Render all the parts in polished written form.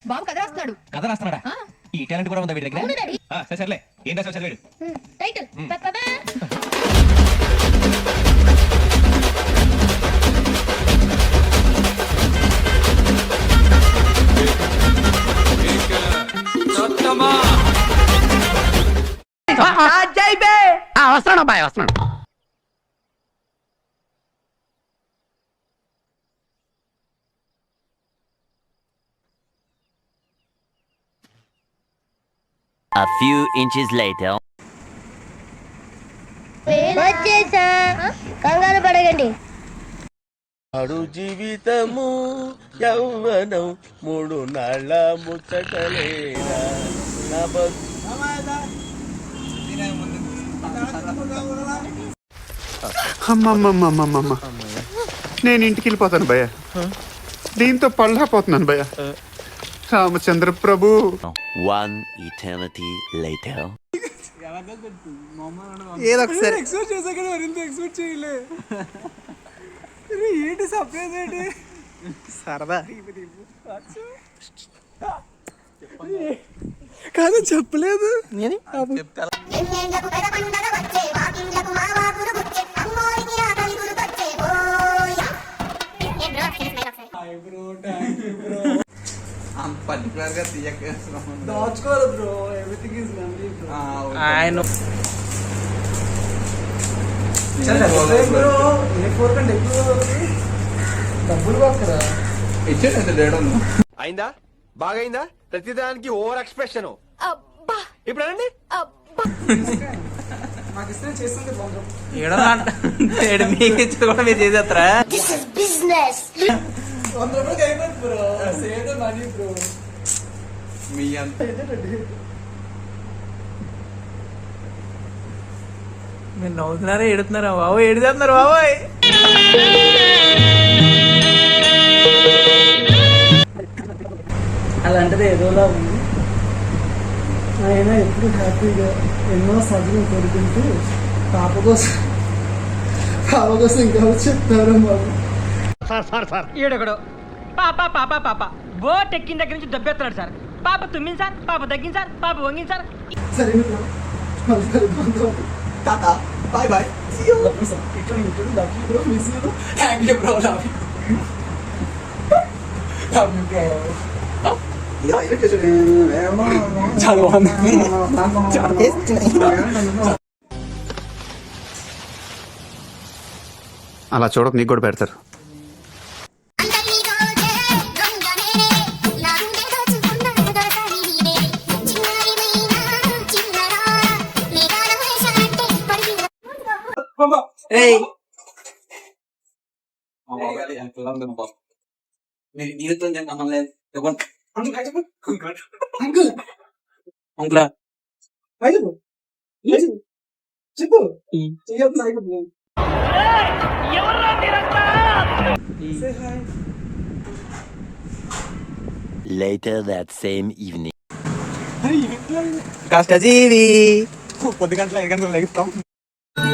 బాబు కథ రాస్తున్నాడు. కథ రాస్తున్నాడా? ఈ టాలెంట్ కూడా ఉందా వీడి దగ్గర? సరేలే, ఏం రాసావు చదివాడు. టైటిల్ వస్తున్నాడు అబ్బాయి, వస్తున్నాడు. A few inches later. కంగారు పడకండి. అడు జీవితము యౌవనం 3 నాళ్ళ ముచ్చటలేరా. అమ్మమ్మమ్మమ్మమ్మ, నేను ఇంటికి వెళ్ళిపోతాను భయ్య. దీంతో పళ్ళపోతున్నాను భయ్య. రామచంద్ర ప్రభు. 1 eternity later. ఏదో ఒకసారి ఎక్స్పెక్ట్ చేసా కానీ మరింత ఎక్స్పెక్ట్ చేయలే. ఏంటి సర్ప్రైజ్ ఏంటి? సరదా కాదు, చెప్పలేదు. పర్టికులర్ గా దాచుకోవాలి bro, everything is memory bro. ఆయన డబ్బులు పక్కరా ఇచ్చేది అయిందా? బాగైందా? ప్రతిదానికి ఓవర్ ఎక్స్ప్రెషన్. ఇప్పుడు అనండి. నాకు ఇస్తే చేస్తుంది కూడా మీరు చేసేస్తారా? 100 రూపాయలకి అయిపోయింది bro. Save the money bro. మీ అంత మీరు నవ్వుతున్నారా ఏడుతున్నారా? బాబోయ్ ఏడుతున్నారు బాబోయ్. అలాంటిది ఏదోలా ఉంది. ఆయన ఎప్పుడు హ్యాపీగా ఎన్నో సదులు కోరుకుంటూ పాప కోసం ఇంకా చెప్తారు బాబు. ఈడొకడు పాప పాప పాప బోట్ ఎక్కిన దగ్గర నుంచి దెబ్బెత్తున్నాడు సార్. పాప తుమ్మింది సార్, పాప తగ్గింది సార్, పాప వంగింది సార్. సరే టాటా బాయ్ బాయ్. అలా చూడక నీకు కూడా పెడతారు. Later that same evening. కష్టజీవి. పొద్దు గంటల 5 గంటలకు లెగుస్తాం.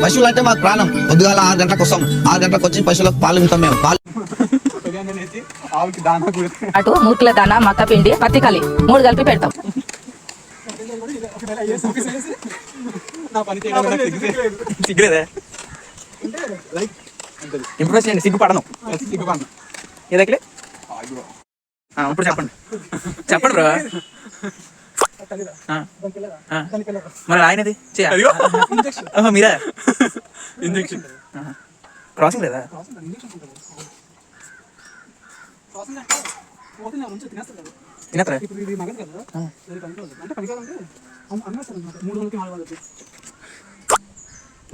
పశువులు అంటే మాకు ప్రాణం. పొద్దుగాల 6 గంటలకు వస్తాం. 6 గంటలకు వచ్చి పశువులకు పాలు వింటాం. మేము పాలు అటు మూర్ఖుల దానా, మక్క పిండి, పత్తి కలి 3 కలిపి పెడతాం. సిగ్గులేదా? ఇంప్రెస్ చేయండి. సిగ్గుపడను. ఏదైతే ఇప్పుడు చెప్పండి బ్రో. మరి ఆయనది మీరా? ఇంజక్షన్ క్రాసింగ్ లేదా? తినేస్తారా?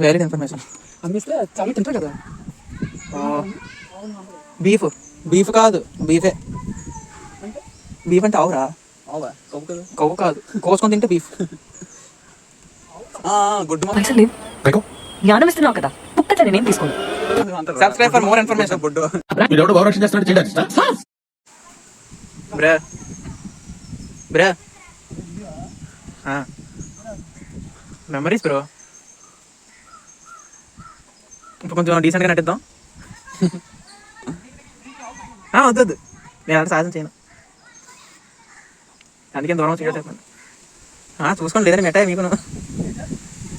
వేరే ఇన్ఫర్మేషన్ అమ్మిస్తే చాలా తింటారు కదా. బీఫ్ కాదు, బీఫే. బీఫ్ అంటే ఆవురా? కొవ్వు కాదు, కోసుకొని తింటే బీఫ్. Good morning. జ్ఞానం ఇస్తున్నావు కదా, పుక్కట నేనేం తీసుకోను. Subscribe for more information. బ్రా మెమరీస్ బ్రో. ఇప్పుడు కొంచెం డీసెంట్గా నటిద్దాం. వద్దు, నేను అంటే సాహసం చేయను. అందుకే దూరం సిగరెట్ అయిపోయింది. చూసుకోండి లేదని మిఠాయి మీకు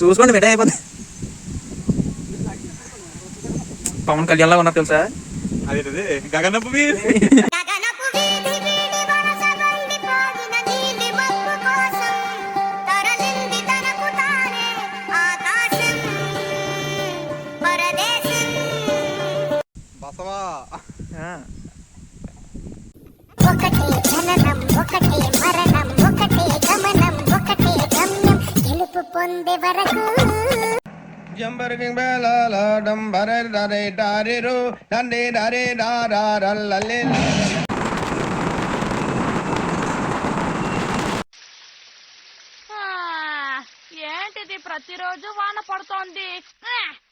చూసుకోండి మిఠాయి అయిపోతుంది. పవన్ కళ్యాణ్ లా ఉన్నారు తెలుసా? అదే గగనపు మీరు బసవా ఒకటే జననం ఒకటే మరణం ఒకటే గమనం ఒకటే గమ్యం గెలుపు పొందే వరకు జంబరకింగ్ బేలాల డంబరే డరే డారిరు డండే డరే డారల్లలే. ఏంటిది ప్రతిరోజు వాన పడుతోంది,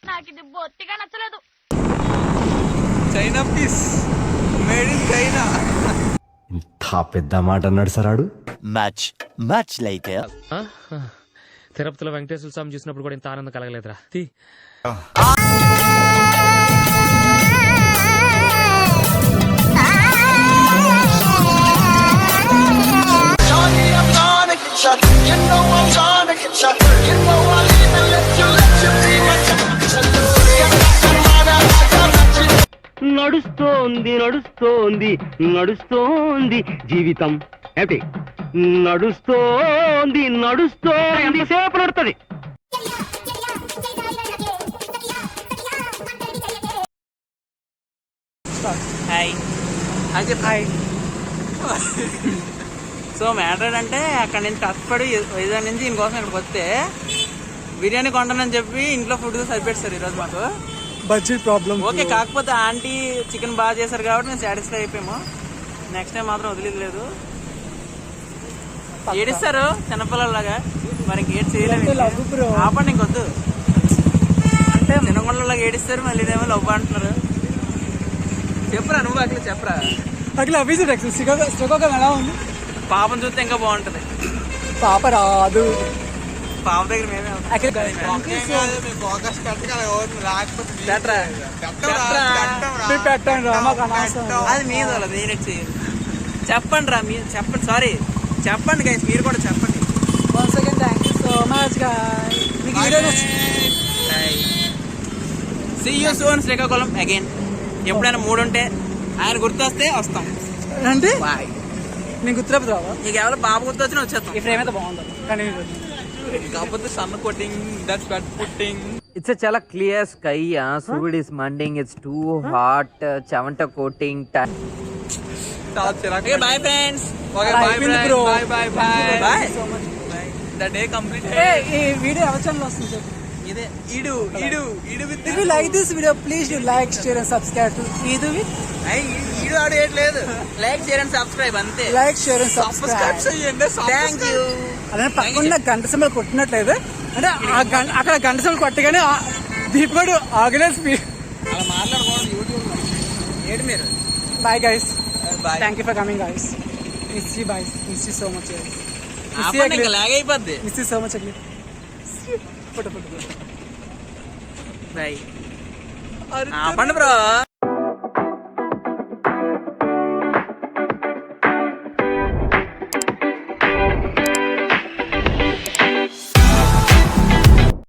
నాకు ఇది బొత్తిగా నచ్చలేదు. China piece made in China. ఇంత పెద్ద మాట అన్నాడు సార్ ఆడు. Much later. తిరుపతిలో వెంకటేశ్వర స్వామి చూసినప్పుడు కూడా ఇంత ఆనందం కలగలేదురా. నడుస్తోంది నడుస్తోంది నడుస్తోంది జీవితం ఏంటి నడుస్తోంది నడుస్తోంది ఎంతసేపు నడుస్తుంది. Hi hi. సో మ్యాటర్ అంటే అక్కడ నుంచి కష్టపడి వైజాగ్ నుంచి దీనికోసం ఇక్కడికి వస్తే బిర్యానీ కొంటానని చెప్పి ఇంట్లో ఫుడ్ సరిపెట్టారు ఈరోజు మాకు. Budget problem. ఓకే, కాకపోతే ఆంటీ చికెన్ బాగా చేశారు కాబట్టి మేము సాటిస్ఫై అయిపోయాము. నెక్స్ట్ టైం మాత్రం వదిలేదు. ఏడిస్తారు చిన్నపిల్లలాగా, మరి ఇంకేం చేయలేదు. ఆపండి ఇంకొద్దు అంటే చిన్నపిల్లలాగా ఏడిస్తారు, మళ్ళీ ఏమో లవ్ అంటున్నారు. చెప్పరా నువ్వు అట్లా చెప్పరా. అట్లా అభిజిత్ శ్రీకాకుళం ఎలా ఉంది? పాపం చూస్తే ఇంకా బాగుంటది. పాప రాదు. పాప దగ్గర మేమే అది మీద నేనే చేయాలి. చెప్పండి రా మీరు చెప్పండి. సారీ చెప్పండి గైస్, మీరు కూడా చెప్పండి. Once again, thank you so much, guys. మీకు video See you soon Srikakulam again. ఎప్పుడైనా మూడు ఉంటే ఆయన గుర్తొస్తే వస్తాం. అంటే బాయ్. నేను గుర్తురాపు రావా? నీకు ఎవరో బాబు గుర్తొచ్చినా వచ్చేస్తాం. ఈ ఫ్రేమ్ అయితే బాగుంటుంది కానీ కాకపోతే సన్ కొట్టింగ్ దట్స్ బట్ పుట్టింగ్. ఇట్స్ చాలా క్లియర్ స్కై. సూర్యుడు ఇస్ మండింగ్, ఇట్స్ టూ హాట్, చెమట coating. Bye friends. Bye bye. The day complete. ఈ వీడియో ఎవరి ఛానల్ వస్తుంది చెప్పు. ఇదే ఈడు ఈడు ఈడు with If you like this video, please do like, share and subscribe to Idu with. ఈడు ఆడేయట్లేదు. లైక్ షేర్ అండ్ సబ్స్క్రైబ్ అంతే. Like, share and subscribe. Thank you. అలానే పక్కన గంట సింబల్ కొట్టినట్లేదు అంటే అక్కడ గంట సింబల్ కొట్టగానే దీప్ కూడా ఆగలేదు. అలా మాట్లాడకూడదు యూట్యూబ్ లో. ఏంటి మీరు. Bye guys. Bye. Thank you for coming guys. Miss you guys. Miss you so much guys. Lag అయిపోద్ది. Miss you so much again. Photo. Bye. పండు బ్రో.